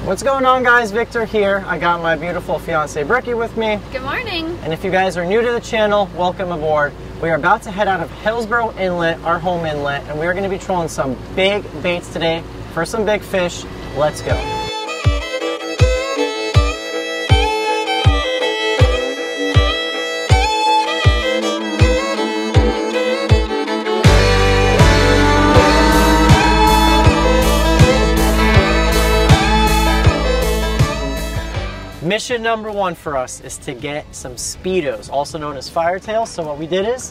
What's going on, guys? Victor here. I got my beautiful fiance Bricky with me. Good morning. And if you guys are new to the channel, welcome aboard. We are about to head out of Hillsborough Inlet, our home inlet, and we are going to be trolling some big baits today for some big fish. Let's go. Mission number one for us is to get some Speedos, also known as firetails. So what we did is,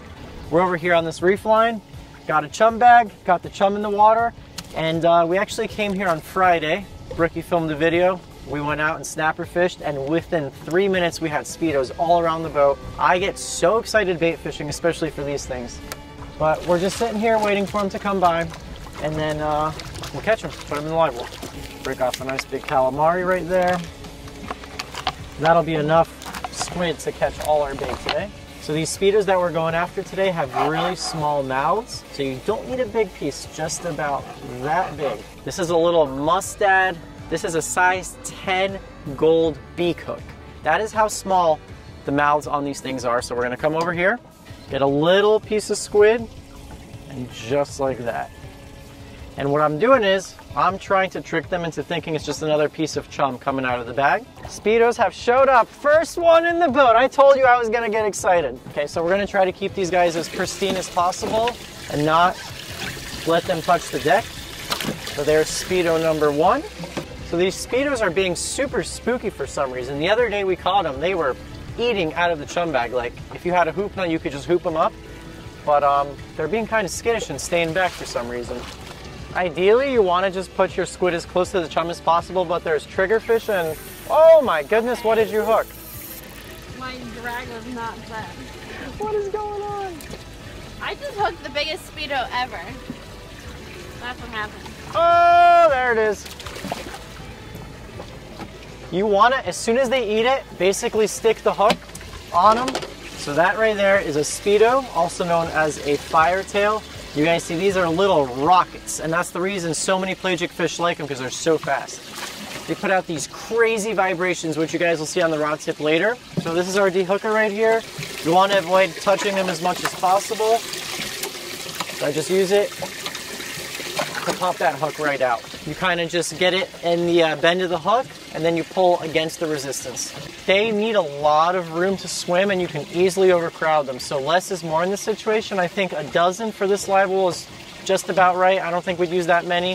we're over here on this reef line, got a chum bag, got the chum in the water, and we actually came here on Friday. Bricky filmed a video. We went out and snapper fished, and within 3 minutes we had Speedos all around the boat. I get so excited bait fishing, especially for these things. But we're just sitting here waiting for them to come by, and then we'll catch them, put them in the live well. Break off a nice big calamari right there. That'll be enough squid to catch all our bait today. So these Speedos that we're going after today have really small mouths, so you don't need a big piece, just about that big. This is a little mustad. This is a size 10 gold beak hook. That is how small the mouths on these things are. So we're gonna come over here, get a little piece of squid, and just like that. And what I'm doing is, I'm trying to trick them into thinking it's just another piece of chum coming out of the bag. Speedos have showed up. First one in the boat. I told you I was gonna get excited. Okay, so we're gonna try to keep these guys as pristine as possible and not let them touch the deck. So there's Speedo number one. So these Speedos are being super spooky for some reason. The other day we caught them, they were eating out of the chum bag. Like, if you had a hoop nut, you could just hoop them up. But they're being kind of skittish and staying back for some reason. Ideally, you want to just put your squid as close to the chum as possible, but there's triggerfish and, oh my goodness, what did you hook? My drag was not set. What is going on? I just hooked the biggest Speedo ever. That's what happened. Oh, there it is. You want to, as soon as they eat it, basically stick the hook on them. So that right there is a Speedo, also known as a firetail. You guys see, these are little rockets, and that's the reason so many pelagic fish like them, because they're so fast. They put out these crazy vibrations, which you guys will see on the rod tip later. So this is our dehooker right here. You want to avoid touching them as much as possible. So I just use it to pop that hook right out. You kind of just get it in the bend of the hook, and then you pull against the resistance. They need a lot of room to swim, and you can easily overcrowd them. So less is more in this situation. I think a dozen for this live well is just about right. I don't think we'd use that many.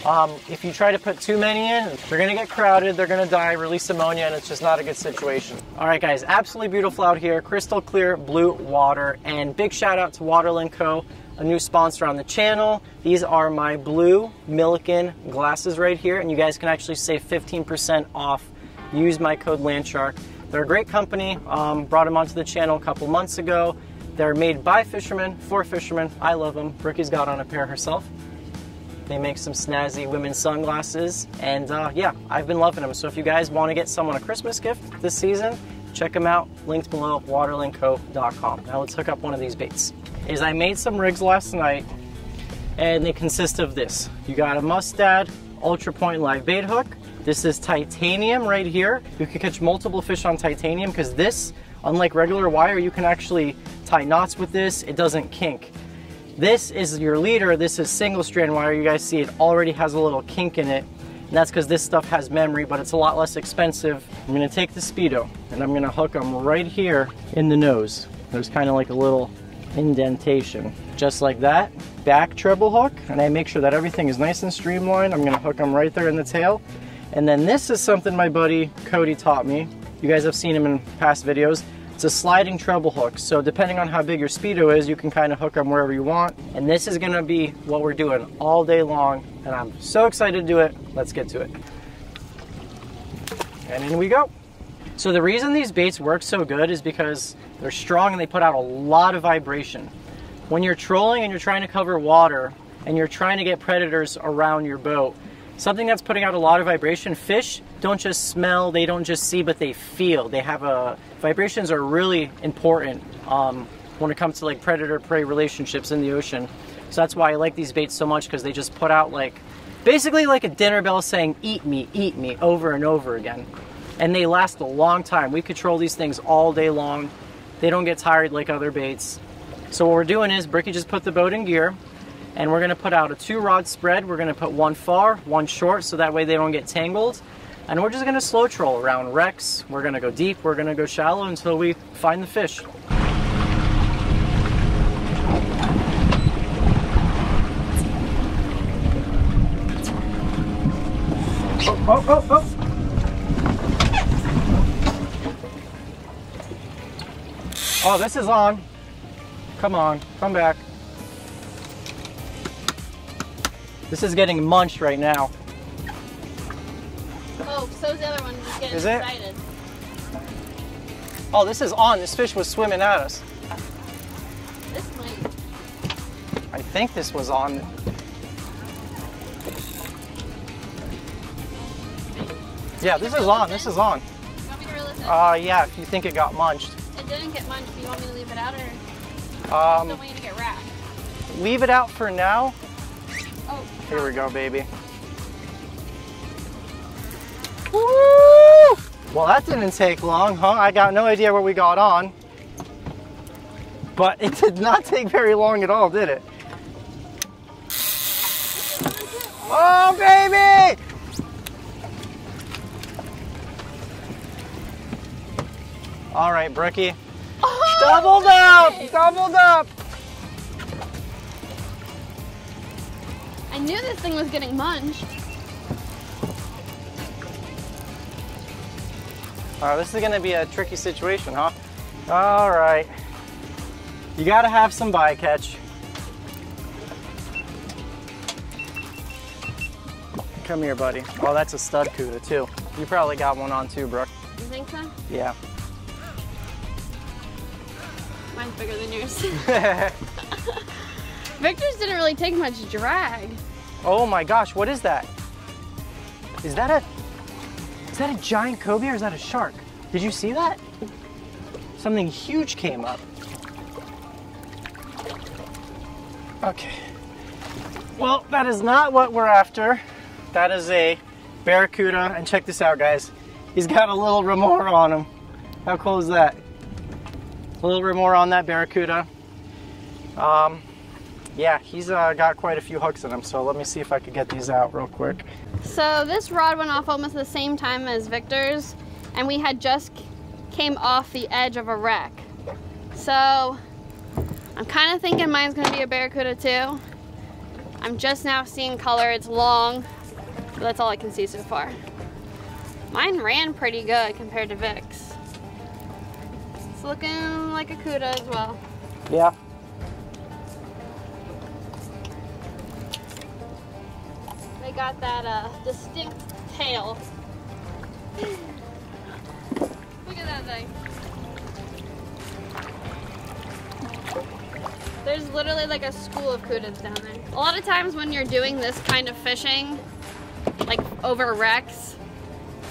If you try to put too many in, they're gonna get crowded, they're gonna die, release ammonia, and it's just not a good situation. All right, guys, absolutely beautiful out here. Crystal clear blue water, and big shout out to Waterland Co., a new sponsor on the channel. These are my blue Milliken glasses right here, and you guys can actually save 15% off. Use my code LANDSHARK. They're a great company. Brought them onto the channel a couple months ago. They're made by fishermen, for fishermen. I love them. Bricky's got on a pair herself. They make some snazzy women's sunglasses, and yeah, I've been loving them. So if you guys want to get someone a Christmas gift this season, check them out. Linked below, waterlandco.com. Now let's hook up one of these baits. I made some rigs last night, and they consist of this. You got a Mustad Ultra Point live bait hook. This is titanium right here. You can catch multiple fish on titanium, because this, unlike regular wire, you can actually tie knots with this. It doesn't kink. This is your leader. This is single strand wire. You guys see it already has a little kink in it, and that's because this stuff has memory, but it's a lot less expensive. I'm gonna take the Speedo, and I'm gonna hook them right here in the nose. There's kind of like a little indentation, just like that. Back treble hook, and I make sure that everything is nice and streamlined. I'm gonna hook them right there in the tail. And then this is something my buddy Cody taught me. You guys have seen him in past videos. It's a sliding treble hook, so depending on how big your Speedo is, you can kind of hook them wherever you want. And this is gonna be what we're doing all day long, and I'm so excited to do it. Let's get to it. And in we go. So the reason these baits work so good is because they're strong and they put out a lot of vibration. When you're trolling and you're trying to cover water and you're trying to get predators around your boat, something that's putting out a lot of vibration, fish don't just smell, they don't just see, but they feel. They have vibrations are really important when it comes to like predator-prey relationships in the ocean. So that's why I like these baits so much, because they just put out like basically like a dinner bell saying, eat me, over and over again. And they last a long time. We control these things all day long. They don't get tired like other baits. So what we're doing is, Bricky just put the boat in gear, and we're gonna put out a 2-rod spread. We're gonna put one far, one short, so that way they don't get tangled. And we're just gonna slow troll around wrecks. We're gonna go deep, we're gonna go shallow until we find the fish. Oh. Oh, this is on. Come on, come back. This is getting munched right now. Oh, so's the other one. Just getting Is it? excited. Oh, this is on. This fish was swimming at us. This might. I think this was on. Yeah, this is on. This is on. You want me to reel this in? Yeah, if you think it got munched. It didn't get munched. Do you want me to leave it out, or don't want you to get wrapped? Leave it out for now. Oh. Here we go, baby. Woo! Well, that didn't take long, huh? I got no idea what we got on. But it did not take very long at all, did it? Oh, baby! All right, Brookie. Oh, Doubled up! Doubled up! I knew this thing was getting munched. This is gonna be a tricky situation, huh? All right. You gotta have some bycatch. Come here, buddy. Oh, that's a stud cuda too. You probably got one on too, Brooke. You think so? Yeah. Mine's bigger than yours. Victor's didn't really take much drag. Oh my gosh, what is that? Is that a giant cobia or is that a shark? Did you see that? Something huge came up. Okay. Well, that is not what we're after. That is a barracuda, and check this out, guys. He's got a little remora on him. How cool is that? A little remora on that barracuda. Yeah, he's got quite a few hooks in him, so let me see if I could get these out real quick. So this rod went off almost the same time as Victor's, and we had just came off the edge of a wreck. So I'm kind of thinking mine's gonna be a barracuda too. I'm just now seeing color, it's long, but that's all I can see so far. Mine ran pretty good compared to Vic's. It's looking like a cuda as well. Yeah. They got that distinct tail. Look at that thing. There's literally like a school of cudas down there. A lot of times when you're doing this kind of fishing, like over wrecks,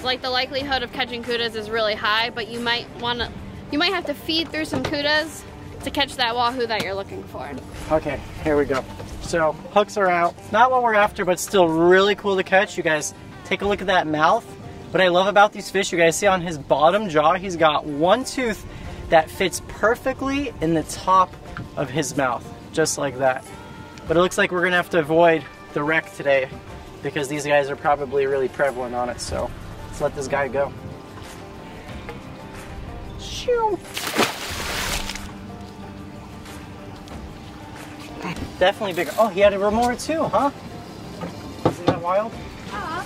like the likelihood of catching cudas is really high, but you might have to feed through some cudas to catch that wahoo that you're looking for. Okay, here we go. So hooks are out. Not what we're after, but still really cool to catch. You guys take a look at that mouth. What I love about these fish, you guys see on his bottom jaw, he's got one tooth that fits perfectly in the top of his mouth, just like that. But it looks like we're gonna have to avoid the wreck today because these guys are probably really prevalent on it. So let's let this guy go. Shoo. Definitely bigger. Oh, he had a remora too, huh? Isn't that wild?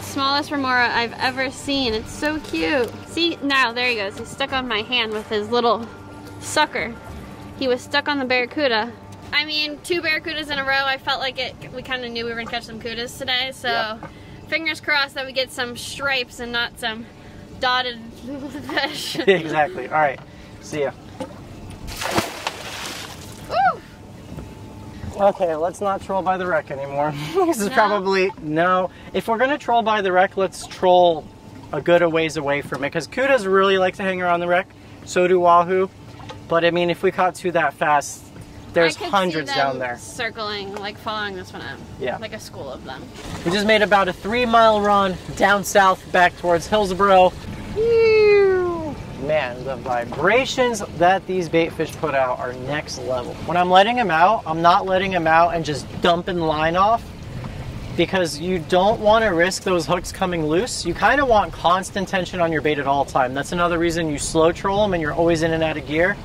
Smallest remora I've ever seen. It's so cute. See, now there he goes. He's stuck on my hand with his little sucker. He was stuck on the barracuda. I mean, 2 barracudas in a row. I felt like we kind of knew we were gonna catch some cudas today. So yeah. Fingers crossed that we get some stripes and not some dotted fish. Exactly. All right. See ya. Woo! Okay, let's not troll by the wreck anymore. This is probably, no. If we're gonna troll by the wreck, let's troll a good a ways away from it, because cudas really like to hang around the wreck. So do wahoo. But I mean, if we caught 2 that fast, There's I could hundreds see them down there. circling, like following this one out. Yeah. Like a school of them. We just made about a 3-mile run down south back towards Hillsboro. Man, the vibrations that these bait fish put out are next level. When I'm letting them out, I'm not letting them out and just dumping line off, because you don't want to risk those hooks coming loose. You kind of want constant tension on your bait at all time. That's another reason you slow troll them and you're always in and out of gear.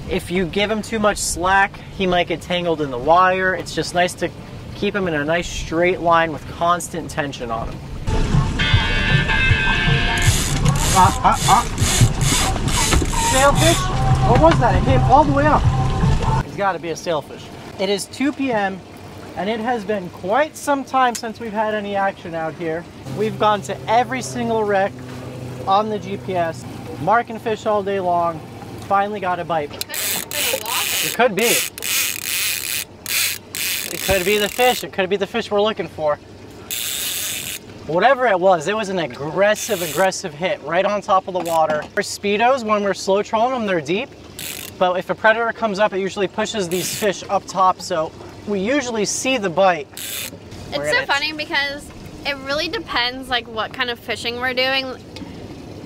If you give him too much slack, he might get tangled in the wire. It's just nice to keep him in a nice straight line with constant tension on him. Sailfish? What was that? It came all the way up. It's got to be a sailfish. It is 2 p.m. and it has been quite some time since we've had any action out here. We've gone to every single wreck on the GPS, marking fish all day long. Finally got a bite. It could be. It could be the fish. It could be the fish we're looking for. Whatever it was an aggressive hit right on top of the water. For Speedos, when we're slow trolling them, they're deep. But if a predator comes up, it usually pushes these fish up top, so we usually see the bite. It's so funny because it really depends like what kind of fishing we're doing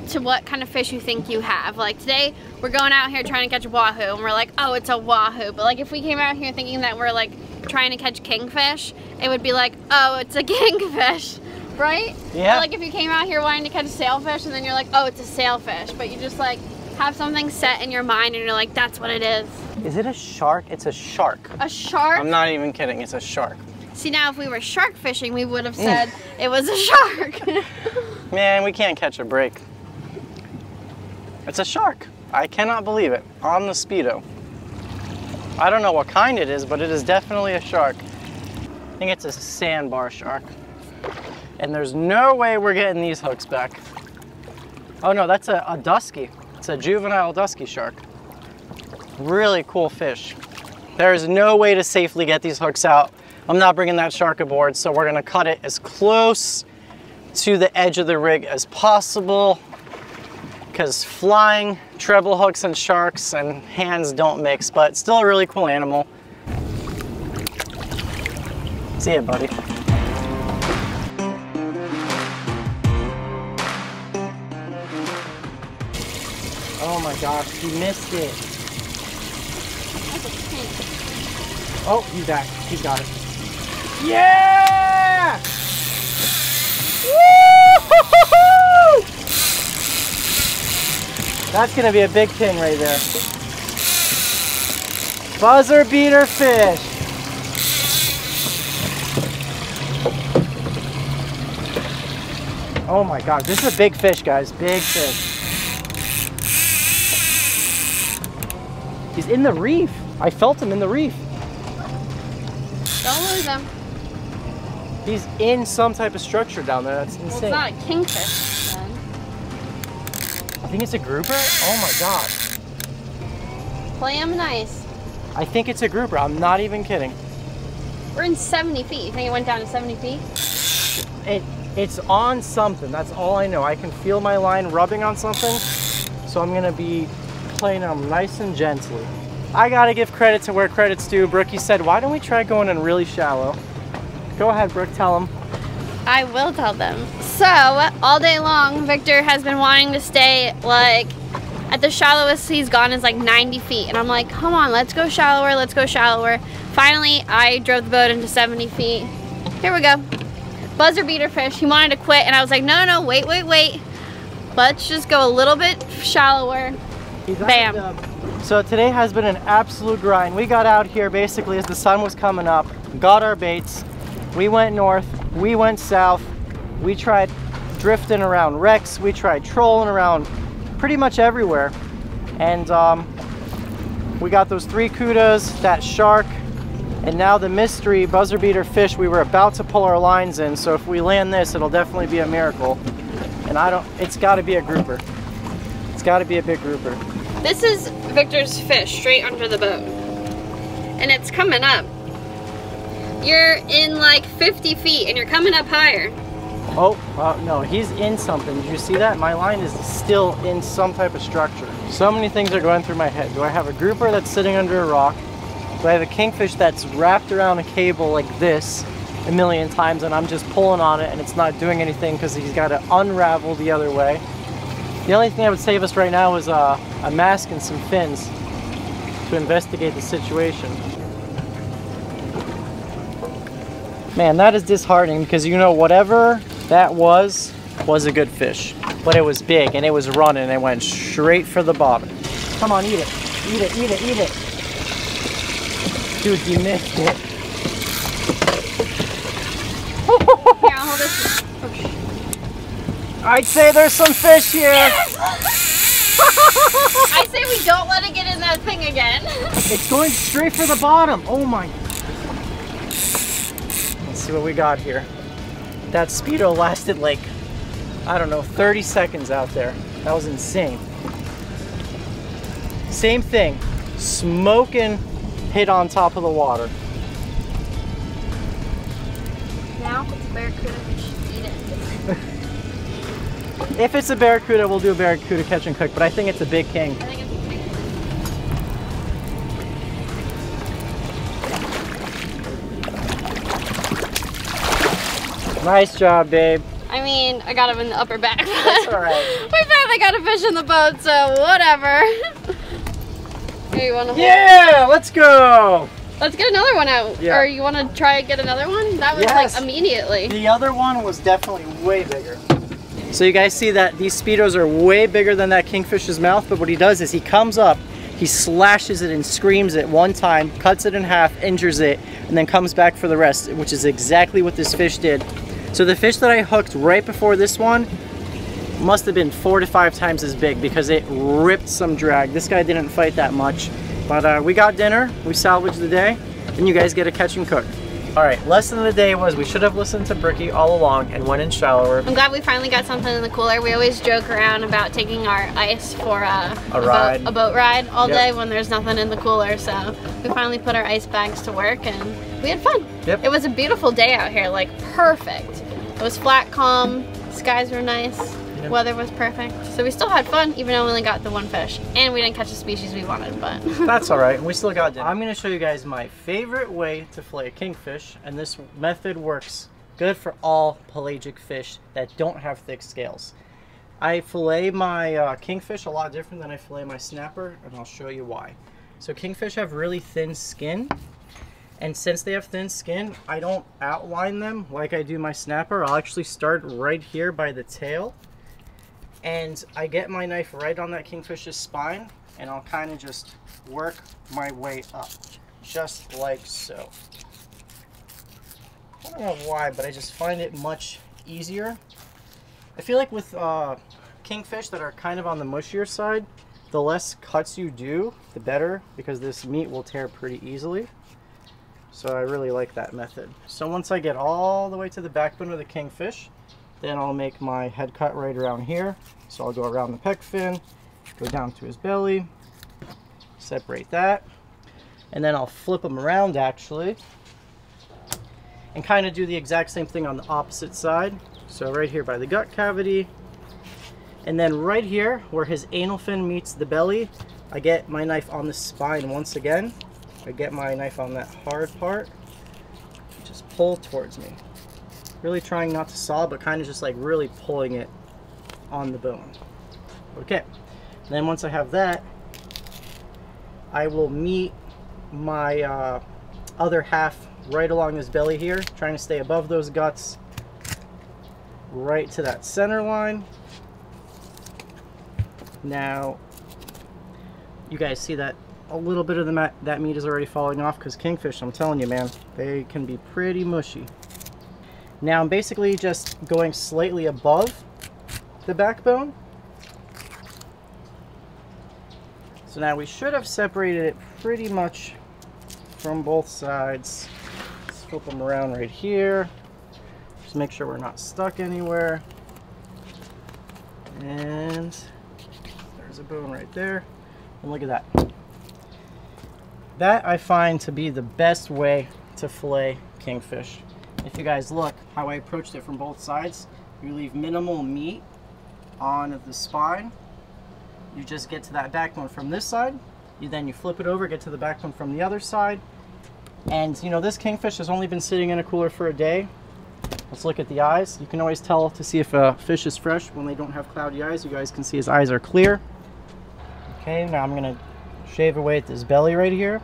to what kind of fish you think you have. Like today, we're going out here trying to catch a wahoo and we're like, oh, it's a wahoo. But like if we came out here thinking that we're like trying to catch kingfish, it would be like, oh, it's a kingfish. Right? Yeah. Or like if you came out here wanting to catch a sailfish and then you're like, oh, it's a sailfish. But you just like have something set in your mind and you're like, that's what it is. Is it a shark? It's a shark. A shark? I'm not even kidding, it's a shark. See, now if we were shark fishing, we would have said it was a shark. Man, we can't catch a break. It's a shark. I cannot believe it. On the Speedo. I don't know what kind it is, but it is definitely a shark. I think it's a sandbar shark. And there's no way we're getting these hooks back. Oh no, that's a dusky. It's a juvenile dusky shark. Really cool fish. There is no way to safely get these hooks out. I'm not bringing that shark aboard, so we're gonna cut it as close to the edge of the rig as possible, because flying treble hooks and sharks and hands don't mix, but still a really cool animal. See ya, buddy. Oh my gosh, he missed it. Oh, he's back. He's got it. Yeah! Woo! That's gonna be a big ping right there. Buzzer beater fish. Oh my god, this is a big fish, guys. Big fish. He's in the reef. I felt him in the reef. Don't lose him. He's in some type of structure down there. That's insane. Well, it's not a kingfish then. I think it's a grouper. Oh my god. Play him nice. I think it's a grouper. I'm not even kidding. We're in 70 feet. You think it went down to 70 feet? It's on something. That's all I know. I can feel my line rubbing on something. So I'm gonna be playing them nice and gently. I gotta give credit to where credit's due. Brookie said, why don't we try going in really shallow? Go ahead, Brooke, tell them. I will tell them. So, all day long, Victor has been wanting to stay, like, at the shallowest he's gone is like 90 feet. And I'm like, come on, let's go shallower, let's go shallower. Finally, I drove the boat into 70 feet. Here we go. Buzzer beater fish. He wanted to quit, and I was like, no, no, wait. Let's just go a little bit shallower. Bam. So today has been an absolute grind. We got out here basically as the sun was coming up, got our baits. We went north, we went south. We tried drifting around wrecks. We tried trolling around pretty much everywhere. And we got those 3 kudas, that shark, and now the mystery buzzer beater fish we were about to pull our lines in. So if we land this, it'll definitely be a miracle. And it's gotta be a grouper. It's gotta be a big grouper. This is Victor's fish straight under the boat. And it's coming up. You're in like 50 feet and you're coming up higher. Oh, no, he's in something. Did you see that? My line is still in some type of structure. So many things are going through my head. Do I have a grouper that's sitting under a rock? So I have a kingfish that's wrapped around a cable like this a million times, and I'm just pulling on it and it's not doing anything because he's got to unravel the other way. The only thing that would save us right now is a mask and some fins to investigate the situation. Man, that is disheartening because, you know, whatever that was a good fish. But it was big and it was running and it went straight for the bottom. Come on, eat it. Eat it, eat it, eat it. Dude, you missed it. Here, I'll hold this. I'd say there's some fish here. Yes! I say we don't let it get in that thing again. It's going straight for the bottom. Oh my. Let's see what we got here. That Speedo lasted like, I don't know, 30 seconds out there. That was insane. Same thing. Smoking hit on top of the water. Now if it's a barracuda, we should eat it. If it's a barracuda, we'll do a barracuda catch and cook, but I think it's a big king. I think it's a big. Nice job, babe. I mean, I got him in the upper back. That's alright. We finally got a fish in the boat, so whatever. Here, you wanna hold? Yeah, let's go. Let's get another one out. Yeah. Or you wanna try and get another one? That was Yes. like immediately. The other one was definitely way bigger. So you guys see that these Speedos are way bigger than that kingfish's mouth, but what he does is he comes up, he slashes it and screams it one time, cuts it in half, injures it, and then comes back for the rest, which is exactly what this fish did. So the fish that I hooked right before this one must have been 4 to 5 times as big because it ripped some drag. This guy didn't fight that much, but we got dinner, we salvaged the day, and you guys get a catch and cook. All right, lesson of the day was we should have listened to Bricky all along and went in shallower. I'm glad we finally got something in the cooler. We always joke around about taking our ice for a boat ride all day when there's nothing in the cooler. So we finally put our ice bags to work and we had fun. Yep. It was a beautiful day out here, like perfect. It was flat, calm, skies were nice, weather was perfect. So we still had fun even though we only got the one fish. And we didn't catch the species we wanted, but. That's all right, we still got dinner. I'm gonna show you guys my favorite way to fillet a kingfish, and this method works good for all pelagic fish that don't have thick scales. I fillet my kingfish a lot different than I fillet my snapper, and I'll show you why. So kingfish have really thin skin, and since they have thin skin, I don't outline them like I do my snapper. I'll actually start right here by the tail, and I get my knife right on that kingfish's spine, and I'll kind of just work my way up, just like so. I don't know why, but I just find it much easier. I feel like with kingfish that are kind of on the mushier side, the less cuts you do, the better, because this meat will tear pretty easily. So I really like that method. So once I get all the way to the backbone of the kingfish, then I'll make my head cut right around here. So I'll go around the pec fin, go down to his belly, separate that, and then I'll flip him around actually, and kind of do the exact same thing on the opposite side. So right here by the gut cavity, and then right here where his anal fin meets the belly, I get my knife on the spine once again. I get my knife on that hard part, just pull towards me. Really trying not to saw, but kind of just like really pulling it on the bone. Okay, and then once I have that, I will meet my other half right along his belly here, trying to stay above those guts, right to that center line. Now, you guys see that a little bit of that meat is already falling off, because kingfish, I'm telling you, man, they can be pretty mushy. Now I'm basically just going slightly above the backbone. So now we should have separated it pretty much from both sides. Let's flip them around right here. Just make sure we're not stuck anywhere. And there's a bone right there. And look at that. That I find to be the best way to fillet kingfish. If you guys look how I approached it from both sides, you leave minimal meat on the spine. You just get to that backbone from this side, You flip it over, get to the back one from the other side. And you know, this kingfish has only been sitting in a cooler for a day. Let's look at the eyes. You can always tell to see if a fish is fresh when they don't have cloudy eyes. You guys can see his eyes are clear. Okay, now I'm gonna shave away at this belly right here.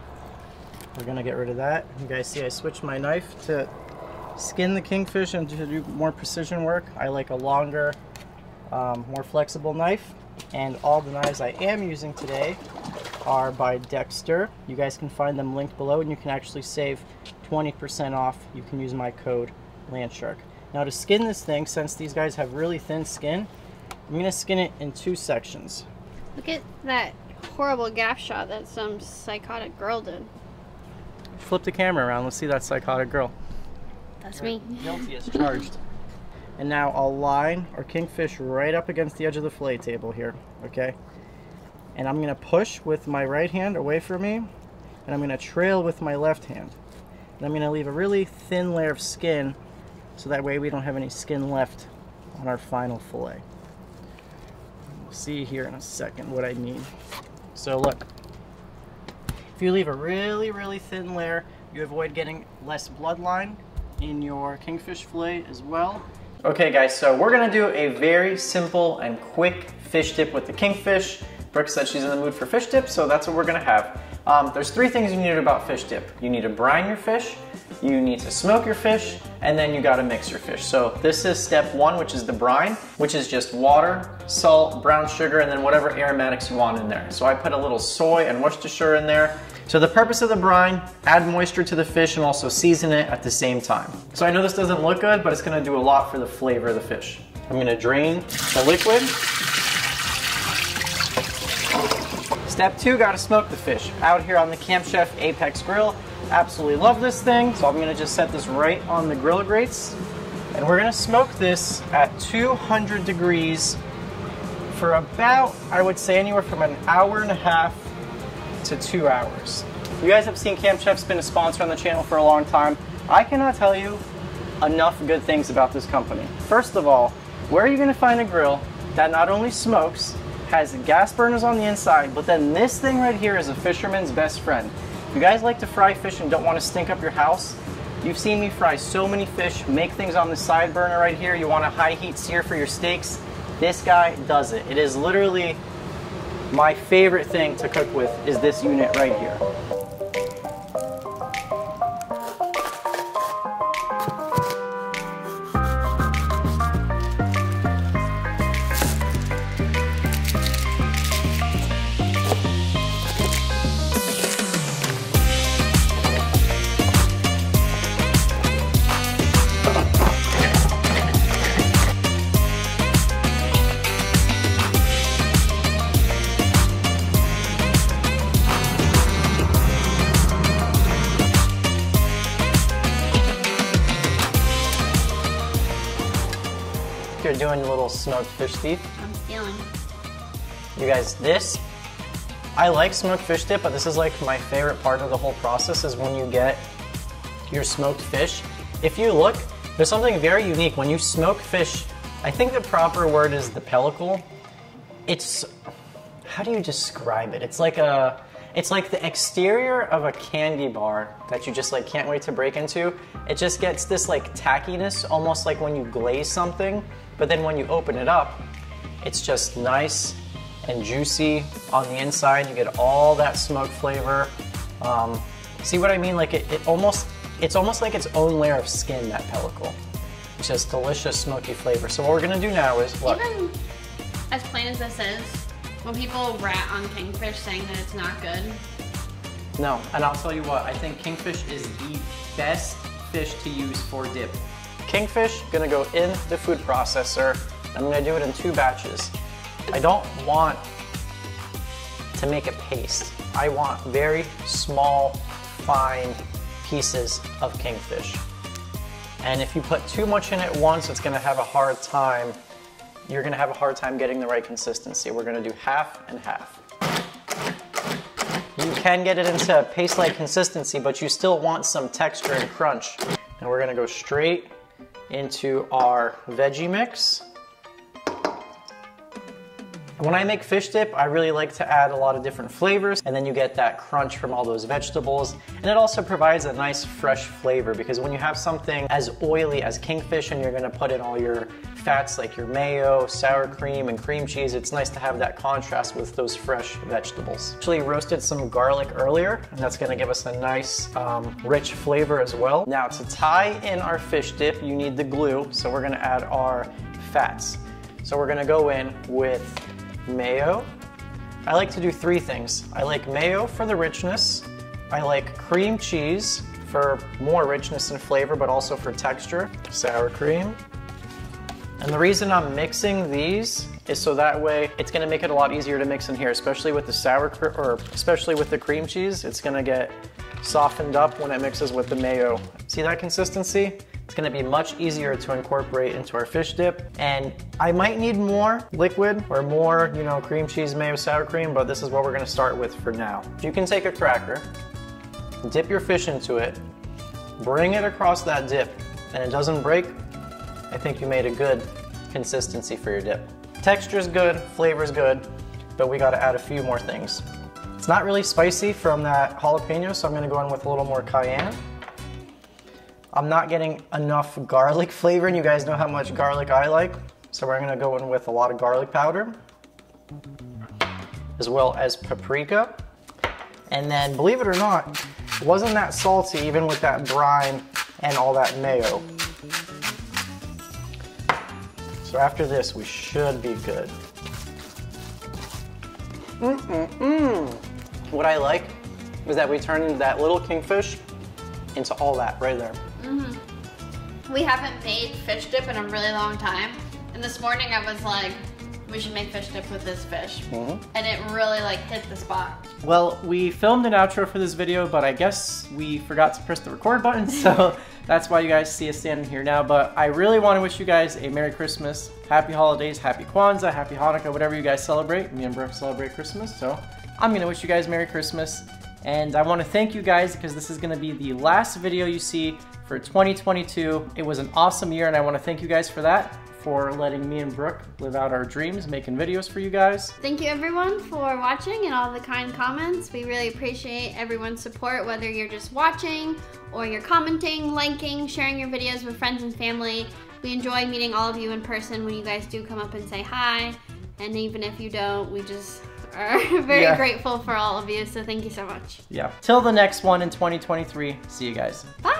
We're gonna get rid of that. You guys see I switched my knife to skin the kingfish and to do more precision work. I like a longer, more flexible knife. And all the knives I am using today are by Dexter. You guys can find them linked below, and you can actually save 20% off. You can use my code Landshark. Now to skin this thing, since these guys have really thin skin, I'm gonna skin it in 2 sections. Look at that horrible gaff shot that some psychotic girl did. Flip the camera around, let's see that psychotic girl. That's me. Guilty as charged. And now I'll line our kingfish right up against the edge of the fillet table here, okay? And I'm gonna push with my right hand away from me, and I'm gonna trail with my left hand. And I'm gonna leave a really thin layer of skin, so that way we don't have any skin left on our final fillet. We'll see here in a second what I mean. So look, if you leave a really, really thin layer, you avoid getting less bloodline in your kingfish fillet as well. Okay guys, so we're gonna do a very simple and quick fish dip with the kingfish. Brooke said she's in the mood for fish dip, so that's what we're gonna have. There's 3 things you need about fish dip. You need to brine your fish, you need to smoke your fish, and then you gotta mix your fish. So this is step 1, which is the brine, which is just water, salt, brown sugar, and then whatever aromatics you want in there. So I put a little soy and Worcestershire in there. So the purpose of the brine, add moisture to the fish and also season it at the same time. So I know this doesn't look good, but it's gonna do a lot for the flavor of the fish. I'm gonna drain the liquid. Step 2, gotta smoke the fish. Out here on the Camp Chef Apex Grill. Absolutely love this thing. So I'm gonna just set this right on the grill grates. And we're gonna smoke this at 200 degrees for about, I would say anywhere from an hour and a half to 2 hours. You guys have seen Camp Chef's been a sponsor on the channel for a long time. I cannot tell you enough good things about this company. First of all, where are you gonna find a grill that not only smokes, has gas burners on the inside, but then this thing right here is a fisherman's best friend. If you guys like to fry fish and don't want to stink up your house, you've seen me fry so many fish, make things on the side burner right here. You want a high heat sear for your steaks, this guy does it. It is literally my favorite thing to cook with is this unit right here. You're doing a little smoked fish dip. I'm feeling. You guys, this, I like smoked fish dip, but this is like my favorite part of the whole process is when you get your smoked fish. If you look, there's something very unique. When you smoke fish, I think the proper word is the pellicle. It's, how do you describe it? It's like the exterior of a candy bar that you just like can't wait to break into. It just gets this like tackiness, almost like when you glaze something, but then when you open it up, it's just nice and juicy on the inside. You get all that smoke flavor. See what I mean? Like it's almost like its own layer of skin, that pellicle. It's just delicious smoky flavor. So what we're gonna do now is what? Even as plain as this is, when people rat on kingfish saying that it's not good. No, and I'll tell you what, I think kingfish is the best fish to use for dip. Kingfish, gonna go in the food processor. I'm gonna do it in 2 batches. I don't want to make a paste. I want very small, fine pieces of kingfish. And if you put too much in at once, it's gonna have a hard time. You're gonna have a hard time getting the right consistency. We're gonna do half and half. You can get it into a paste-like consistency, but you still want some texture and crunch. And we're gonna go straight into our veggie mix. When I make fish dip, I really like to add a lot of different flavors, and then you get that crunch from all those vegetables. And it also provides a nice fresh flavor, because when you have something as oily as kingfish and you're gonna put in all your fats like your mayo, sour cream, and cream cheese, it's nice to have that contrast with those fresh vegetables. Actually roasted some garlic earlier, and that's gonna give us a nice rich flavor as well. Now to tie in our fish dip, you need the glue, so we're gonna add our fats. So we're gonna go in with mayo. I like to do 3 things. I like mayo for the richness. I like cream cheese for more richness and flavor, but also for texture. Sour cream. And the reason I'm mixing these is so that way it's gonna make it a lot easier to mix in here, especially with the especially with the cream cheese. It's gonna get softened up when it mixes with the mayo. See that consistency? It's gonna be much easier to incorporate into our fish dip. And I might need more liquid or more, you know, cream cheese, mayo, sour cream, but this is what we're gonna start with for now. You can take a cracker, dip your fish into it, bring it across that dip, and it doesn't break. I think you made a good consistency for your dip. Texture's good, flavor's good, but we gotta add a few more things. It's not really spicy from that jalapeno, so I'm gonna go in with a little more cayenne. I'm not getting enough garlic flavor, and you guys know how much garlic I like, so we're gonna go in with a lot of garlic powder, as well as paprika. And then, believe it or not, it wasn't that salty even with that brine and all that mayo. So after this, we should be good. What I like is that we turned that little kingfish into all that right there. We haven't made fish dip in a really long time, and this morning I was like, we should make fish dip with this fish, and it really like hit the spot. Well, we filmed an outro for this video, but I guess we forgot to press the record button, so that's why you guys see us standing here now. But I really want to wish you guys a Merry Christmas, Happy Holidays, Happy Kwanzaa, Happy Hanukkah, whatever you guys celebrate. Me and Brooke celebrate Christmas, so I'm gonna wish you guys Merry Christmas. And I want to thank you guys, because this is going to be the last video you see for 2022. It was an awesome year, and I want to thank you guys for that, for letting me and Brooke live out our dreams, making videos for you guys. Thank you everyone for watching and all the kind comments. We really appreciate everyone's support, whether you're just watching or you're commenting, liking, sharing your videos with friends and family. We enjoy meeting all of you in person when you guys do come up and say hi. And even if you don't, we just are very grateful for all of you, so thank you so much. Yeah. Till the next one in 2023, see you guys. Bye!